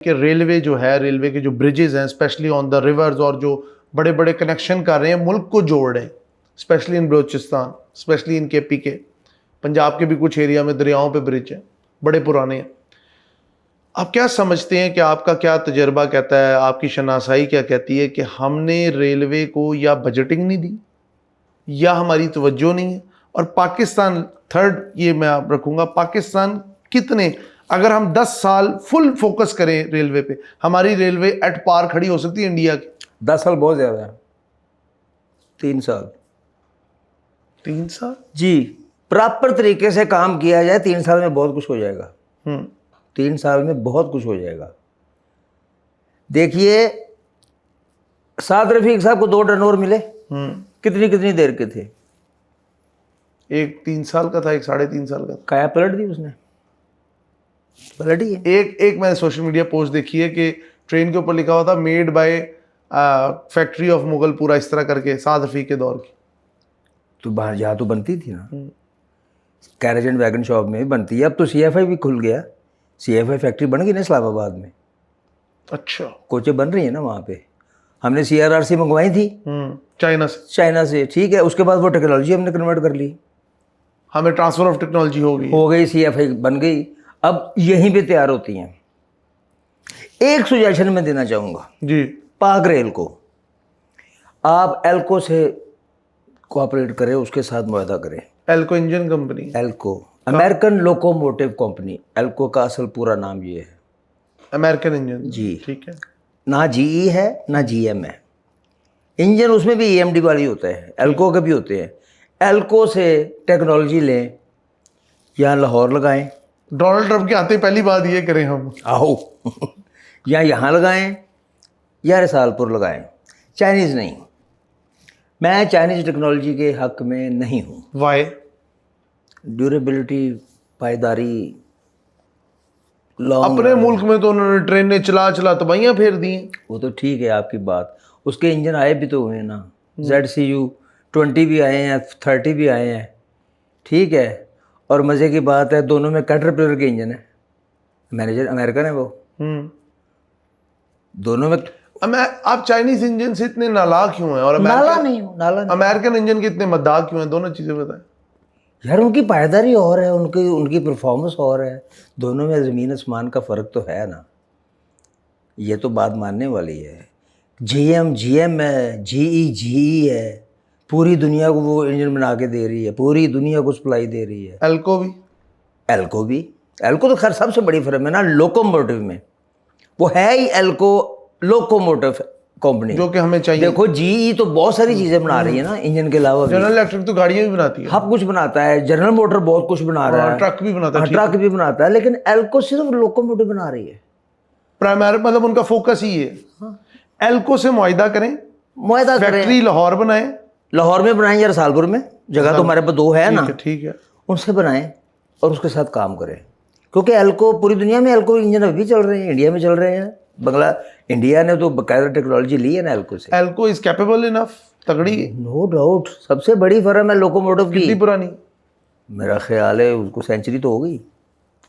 कि रेलवे जो है, रेलवे के जो ब्रिजेस हैं स्पेशली ऑन द रिवर्स और जो बड़े बड़े कनेक्शन कर रहे हैं, मुल्क को जोड़ रहे हैं, specially in Balochistan, specially in KP के, पंजाब के भी कुछ एरिया में दरियाओं पे ब्रिज हैं, बड़े पुराने हैं। आप क्या समझते हैं कि आपका क्या तजर्बा कहता है, आपकी शनासाई क्या कहती है कि हमने रेलवे को या बजटिंग नहीं दी या हमारी तवज्जो नहीं है? और पाकिस्तान, थर्ड ये मैं आप रखूँगा, पाकिस्तान कितने, अगर हम 10 साल फुल फोकस करें रेलवे पे, हमारी रेलवे एट पार खड़ी हो सकती है इंडिया की? 10 साल बहुत ज़्यादा है। 3 साल। 3 साल जी, प्रॉपर तरीके से काम किया जाए 3 साल में बहुत कुछ हो जाएगा। 3 साल में बहुत कुछ हो जाएगा। देखिए, साद रफीक साहब को 2 टर्नओवर मिले, कितनी देर के थे? एक 3 साल का था, एक 3.5 साल का था। काया पलट दी उसने, पलटी है। एक मैंने सोशल मीडिया पोस्ट देखी है कि ट्रेन के ऊपर लिखा हुआ था made by factory of Mughal, पूरा इस तरह करके, साद रफीक के दौर की। तो बाहर जहाँ तो बनती थी ना, कैरेज एंड वैगन शॉप में भी बनती है। अब तो CFI भी खुल गया, CFI फैक्ट्री बन गई ना इस्लामाबाद में। अच्छा, कोचें बन रही है ना वहाँ पे। हमने CRRC मंगवाई थी चाइना से, ठीक है। उसके बाद वो टेक्नोलॉजी हमने कन्वर्ट कर ली, हमें ट्रांसफर ऑफ टेक्नोलॉजी हो गई, CFI बन गई, अब यहीं पे तैयार होती हैं। एक सुजेशन मैं देना चाहूँगा जी, पाक रेल को, आप एल्को से कोऑपरेट करें, उसके साथ मुआहदा करें। ALCO engine company, ALCO American locomotive company, ALCO का असल पूरा नाम ये है, अमेरिकन इंजन। जी, ठीक है। ना GE है ना GM है। इंजन उसमें भी EMD वाली होता है, एल्को के भी होते हैं। एल्को से टेक्नोलॉजी लें, या लाहौर लगाएं, डोनाल्ड ट्रंप के आते पहली बात ये करें हम, आओ या यहाँ लगाएं या रसालपुर लगाएं, चाइनीज़ नहीं। मैं चाइनीज़ टेक्नोलॉजी के हक में नहीं हूँ। वाई? ड्यूरेबिलिटी, पायदारी, लॉन्ग, अपने मुल्क में तो उन्होंने ट्रेनें चला चला तबाहियां फेर दी। वो तो ठीक है आपकी बात, उसके इंजन आए भी तो हुए ना, ZCU 20 भी आए हैं, 30 भी आए हैं, ठीक है। और मज़े की बात है, दोनों में कैटरपिलर के इंजन है, मैनेजर अमेरिकन है वो, दोनों में। आप चाइनीज इंजन से इतने नालायक क्यों हैं और नाला नहीं, अमेरिकन इंजन के इतने मद्दाह क्यों हैं? दोनों चीजें बताएं यार। उनकी पायदारी और है, उनकी परफॉर्मेंस और है, दोनों में ज़मीन आसमान का फ़र्क तो है ना, ये तो बात मानने वाली है। GM है, GE है, पूरी दुनिया को वो इंजन बना के दे रही है, पूरी दुनिया को सप्लाई दे रही है। एल्को तो खैर सबसे बड़ी फर्म है ना लोकोमोटिव में, वो है ही एल्को लोकोमोटिव कंपनी, जो कि हमें चाहिए। देखो GE तो बहुत सारी चीज़ें बना रही है ना इंजन के अलावा। जनरल इलेक्ट्रिक तो गाड़ियां भी बनाती है, सब कुछ बनाता है, जनरल मोटर बहुत कुछ बना रहा है, ट्रक भी बनाता है, ट्रक भी बनाता है, लेकिन एल्को सिर्फ लोकोमोटिव बना रही है। प्राइमरी मतलब उनका फोकस ही है। एल्को से मुआहिदा करें, फैक्ट्री लाहौर बनाएं, लाहौर में बनाएं या रसालपुर में, जगह तो हमारे पास 2 है ना, ठीक है, उनसे बनाएं और उसके साथ काम करें। क्योंकि एल्को पूरी दुनिया में, एल्को इंजन अभी चल रहे हैं, इंडिया में चल रहे हैं। इंडिया ने तो बाकायदा टेक्नोलॉजी ली है ना एल्को से। एल्को इज कैपेबल इनफ, तगड़ी, नो डाउट, सबसे बड़ी फर्म है लोकोमोटिव की। कितनी पुरानी? मेरा ख्याल है उसको सेंचुरी तो हो गई।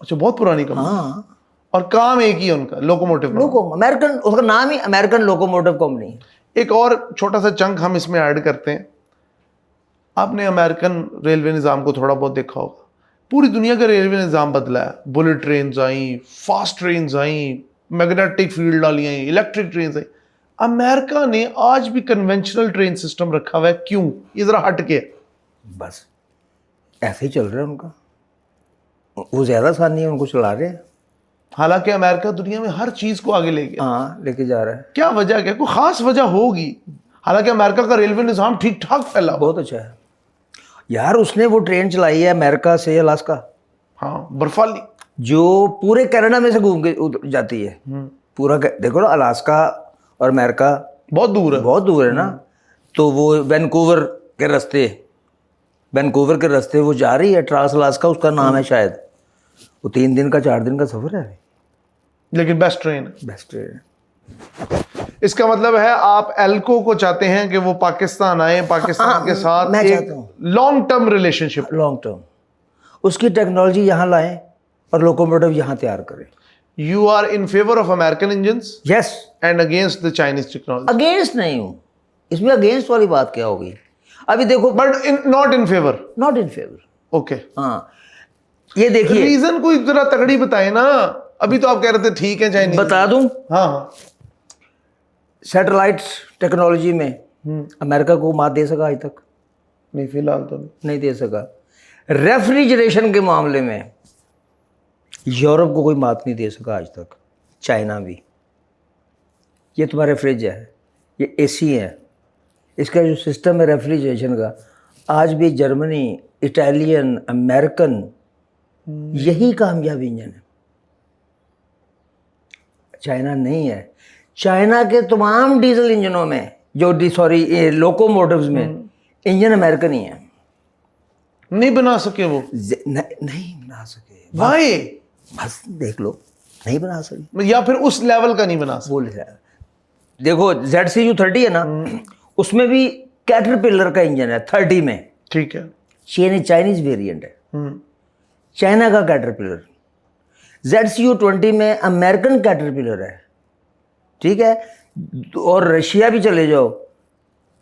अच्छा, बहुत पुरानी कंपनी। हाँ, और काम एक ही है उनका, लोकोमोटिव। अमेरिकन, उसका नाम ही अमेरिकन लोकोमोटिव कंपनी। एक और छोटा सा चंक हम इसमें ऐड करते हैं। आपने अमेरिकन रेलवे निज़ाम को थोड़ा बहुत देखा होगा, पूरी दुनिया का रेलवे निज़ाम बदला है। बुलेट ट्रेन आई, फास्ट ट्रेन आई, मैग्नेटिक फील्ड वाली आई, इलेक्ट्रिक ट्रेन आई। अमेरिका ने आज भी कन्वेंशनल ट्रेन सिस्टम रखा हुआ है, क्यों? ये जरा हट के, बस ऐसे ही चल रहा है उनका, वो ज़्यादा आसानी है, उनको चला रहे हैं। हालांकि अमेरिका दुनिया में हर चीज को आगे ले गया। हाँ, लेके जा रहा है। क्या वजह, क्या कोई खास वजह होगी? हालांकि अमेरिका का रेलवे निज़ाम ठीक ठाक फैला, बहुत अच्छा है यार। उसने वो ट्रेन चलाई है अमेरिका से अलास्का, हाँ, बर्फाली, जो पूरे कनाडा में से घूम के जाती है पूरा। देखो ना, अलास्का और अमेरिका बहुत दूर है, बहुत दूर है ना। तो वो वैनकूवर के रास्ते वो जा रही है, ट्रांस अलास्का उसका नाम है शायद। वो 3 दिन का 4 दिन का सफर है, लेकिन बेस्ट ट्रेन है। इसका मतलब है आप एल्को को चाहते हैं कि वो पाकिस्तान आए, पाकिस्तान के साथ मैं चाहता हूँ long term relationship, long term, उसकी टेक्नोलॉजी यहाँ लाएं और लोकोमोटिव यहाँ तैयार करें। You are in favor of American engines yes, and against the Chinese technology. Against नहीं हूँ, इसमें अगेंस्ट वाली बात क्या होगी? अभी देखो, But not in favor. Not in favour. Okay. हाँ, ये देखिए, रीजन कोई जरा तगड़ी बताए ना। अभी तो आप कह रहे थे ठीक है चाइनीज। बता दूं, हाँ हाँ। सैटेलाइट टेक्नोलॉजी में अमेरिका को मात दे सका आज तक? नहीं, फिलहाल तो नहीं। नहीं दे सका। रेफ्रिजरेशन के मामले में यूरोप को कोई मात नहीं दे सका आज तक, चाइना भी। ये तुम्हारे फ्रिज है, ये एसी है, इसका जो सिस्टम है रेफ्रिजरेशन का, आज भी जर्मनी, इटालियन, अमेरिकन, यही कामयाब इंजन है। चाइना नहीं है। चाइना के तमाम डीजल इंजनों में जो लोकोमोटिव्स में इंजन अमेरिकन ही है। नहीं बना सके वो। नहीं बना सके। वाई? बस देख लो, नहीं बना सके, या फिर उस लेवल का नहीं बना सके। बोल रहा है। देखो ZCU30 है ना, उसमें भी कैटरपिलर का इंजन है 30 में। ठीक है। चाइनीज वेरिएंट है, चाइना का कैटरपिलर। ZCU20 में अमेरिकन कैटरपिलर है, ठीक है। और रशिया भी चले जाओ,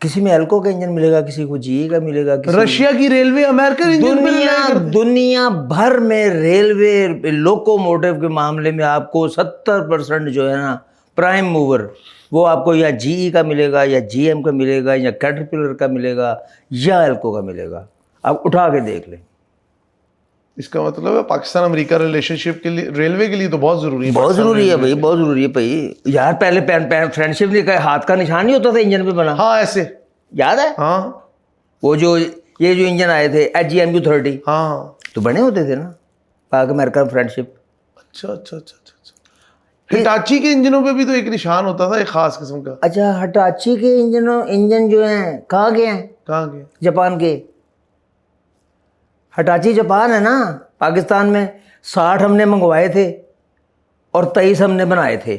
किसी में एल्को का इंजन मिलेगा, किसी को GE का मिलेगा, रशिया की रेलवे अमेरिकन इंजन दुनिया भर में रेलवे लोकोमोटिव के मामले में आपको 70% जो है ना प्राइम मूवर, वो आपको या GE का मिलेगा, या GM का मिलेगा, या कैटरपिलर का मिलेगा, या एल्को का मिलेगा। आप उठा के देख लें। इसका मतलब है पाकिस्तान अमेरिका रिलेशनशिप के लिए रेलवे के लिए तो बहुत जरूरी है। बहुत जरूरी है भाई, बहुत जरूरी है भाई। यार पहले फ्रेंडशिप ने हाथ का निशान नहीं होता था इंजन पे बना। हाँ ऐसे, याद है? हाँ। वो जो ये जो इंजन आए थे HGMU30, हाँ तो बने होते थे ना पाक अमेरिका फ्रेंडशिप। अच्छा अच्छा अच्छा अच्छा। हिटाची के इंजनों पे भी तो एक निशान होता था, एक खास किस्म का। अच्छा, हिटाची के इंजन जो हैं कहाँ गए हैं? कहाँ गए? जापान के। हिटाची जापान है ना, पाकिस्तान में 60 हमने मंगवाए थे और 23 हमने बनाए थे।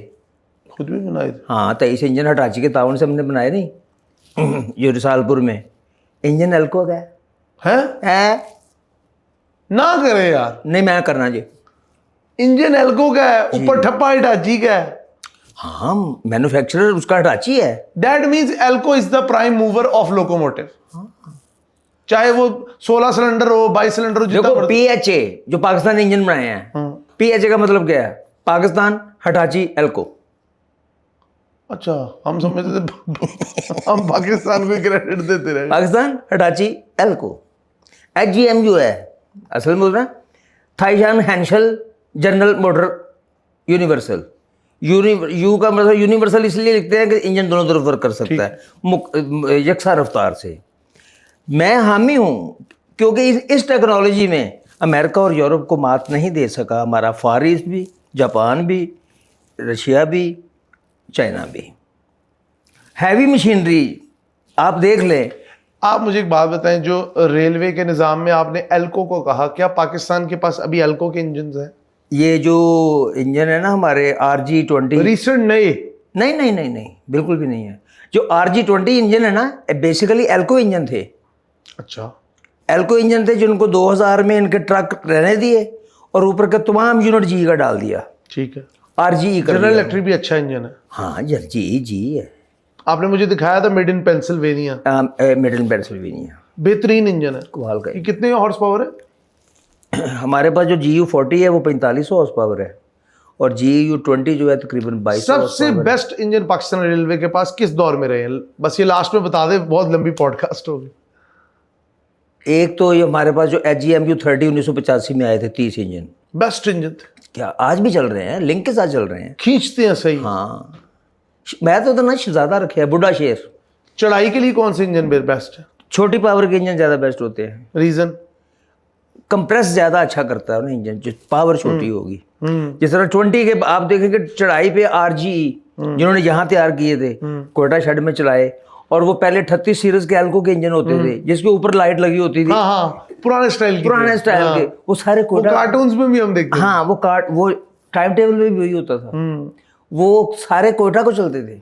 खुद भी बनाए थे? हाँ, 23 इंजन हिटाची के ताउन से हमने बनाए नहीं। जो रिसालपुर में इंजन एल्को का है। ना करे यार। नहीं, मैं करना जी। इंजन एल्को का है, ऊपर ठप्पा हिटाची का है। हाँ, मैन्युफैक्चरर उसका हिटाची है। That means ALCO is the prime mover of locomotive. चाहे वो 16 सिलेंडर हो, 22 सिलेंडर हो, देखो PHA जो पाकिस्तान ने इंजन बनाए हैं, PHA का मतलब क्या है? पाकिस्तान, हिटाची, एल्को। अच्छा, हम समझते थे हम पाकिस्तान को क्रेडिट देते रहे। पाकिस्तान, हिटाची, एल्को। HGM जो है असल में बोल रहा है थाईशान हैंशल जनरल मोटर यूनिवर्सल। यू का मतलब यूनिवर्सल इसलिए लिखते हैं कि इंजन दोनों तरफ वर्क कर सकता है यकसा रफ्तार से। मैं हामी हूँ क्योंकि इस टेक्नोलॉजी में अमेरिका और यूरोप को मात नहीं दे सका हमारा फार ईस्ट भी, जापान भी, रशिया भी, चाइना भी। हैवी मशीनरी आप देख लें। आप मुझे एक बात बताएं, जो रेलवे के निज़ाम में आपने एल्को को कहा, क्या पाकिस्तान के पास अभी एल्को के इंजन हैं? ये जो इंजन है ना हमारे RG20 रिसेंट नए? नहीं नहीं नहीं नहीं, बिल्कुल भी नहीं है। जो RG20 इंजन है ना, बेसिकली एल्को इंजन थे। अच्छा, एल्को इंजन थे जिनको 2000 में इनके ट्रक रहने दिए और ऊपर का तमाम यूनिट GE का डाल दिया। ठीक है। RGE कर जनरल दिया। इलेक्ट्रिक भी अच्छा इंजन है। हाँ, GE है। आपने मुझे दिखाया था made in Pennsylvania. Made in Pennsylvania, बेहतरीन इंजन है। कमाल का। ये कितने हॉर्स पावर है? हमारे पास जो GU40 है वो 4500 हॉर्स पावर है और GU20 जो है तकरीबन 2200 सबसे बेस्ट इंजन पाकिस्तान रेलवे के पास किस दौर में रहे हैं? बस ये लास्ट में बता दे, बहुत लंबी पॉडकास्ट होगी। एक तो ये हमारे पास जो HGMU30 1985 में आए थे 30 इंजन, बेस्ट इंजन थे। क्या आज भी चल रहे हैं, लिंक के साथ चल रहे हैं, खींचते हैं सही। हाँ। मैं तो ना शहजादा रखे है, बुढ़ा शेर। चढ़ाई के लिए कौन से इंजन बेस्ट है? छोटी पावर के इंजन ज़्यादा बेस्ट होते हैं। रीजन? कंप्रेस ज़्यादा अच्छा करता है ना इंजन, जो पावर छोटी होगी। जिस तरह 20 के आप देखेंगे चढ़ाई पे RGE जिन्होंने यहाँ तैयार किए थे, कोयटा शेड में चलाए, और वो पहले 38 सीरीज के एल्को के इंजन होते थे जिसके ऊपर लाइट लगी होती थी। हाँ हाँ, पुराने स्टाइल के वो सारे कोयटा कार्टून्स में भी हम देखते हैं। हाँ, वो टाइम टेबल में भी वही होता था। वो सारे कोयटा को चलते थे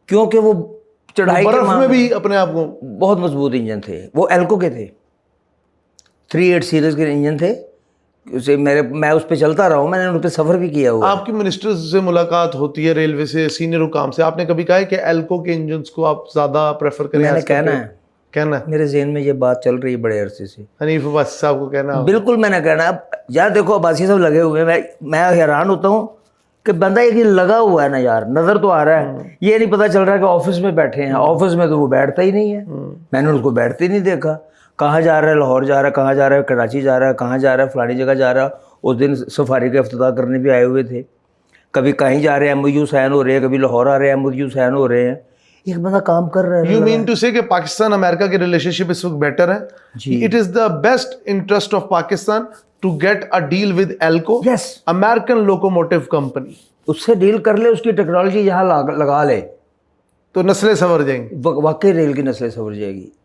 क्योंकि वो चढ़ाई बर्फ में भी अपने आप को बहुत मजबूत इंजन थे। वो एल्को के थे, 38 सीरीज के इंजन थे, उसे मैं उस पर चलता रहा हूँ, मैंने उन पर सफ़र भी किया हुआ है। आपकी मिनिस्टर से मुलाकात होती है रेलवे से सीनियर हुकाम से, आपने कभी कहा है कि एल्को के इंजन को आप ज़्यादा प्रेफर करें? मैंने as कहना compared- है, कहना है मेरे जहन में ये बात चल रही है बड़े अरसे से। हनीफ अब्बासी साहब को कहना है? बिल्कुल मैंने कहना है। अब यार देखो अब्बासी साहब लगे हुए हैं, मैं हैरान होता हूँ कि बंदा ये लगा हुआ है ना यार, नज़र तो आ रहा है, ये नहीं पता चल रहा है कि ऑफिस में बैठे हैं। ऑफिस में तो वो बैठता ही नहीं है, मैंने उनको बैठते ही नहीं देखा। कहाँ जा रहा है, लाहौर जा रहा है, कहाँ जा रहा है, कराची जा रहा है, कहाँ जा रहा है, फलानी जगह जा रहा है। उस दिन सफारी का इफ्तिताह करने भी आए हुए थे। कभी कहीं जा रहे हैं, MOU साइन हो रहे हैं, कभी लाहौर आ रहे हैं, MOU साइन हो रहे हैं। एक बंदा काम कर रहा है। यू मीन टू से कि पाकिस्तान अमेरिका के रिलेशनशिप इस वक्त बेटर है? जी। It is the best interest of Pakistan to get a deal with ALCO, Yes. American locomotive company. उससे डील कर ले, उसकी टेक्नोलॉजी यहाँ लगा ले, तो नस्लें संवर जाएंगी। वाकई रेल की नस्लें संवर जाएगी।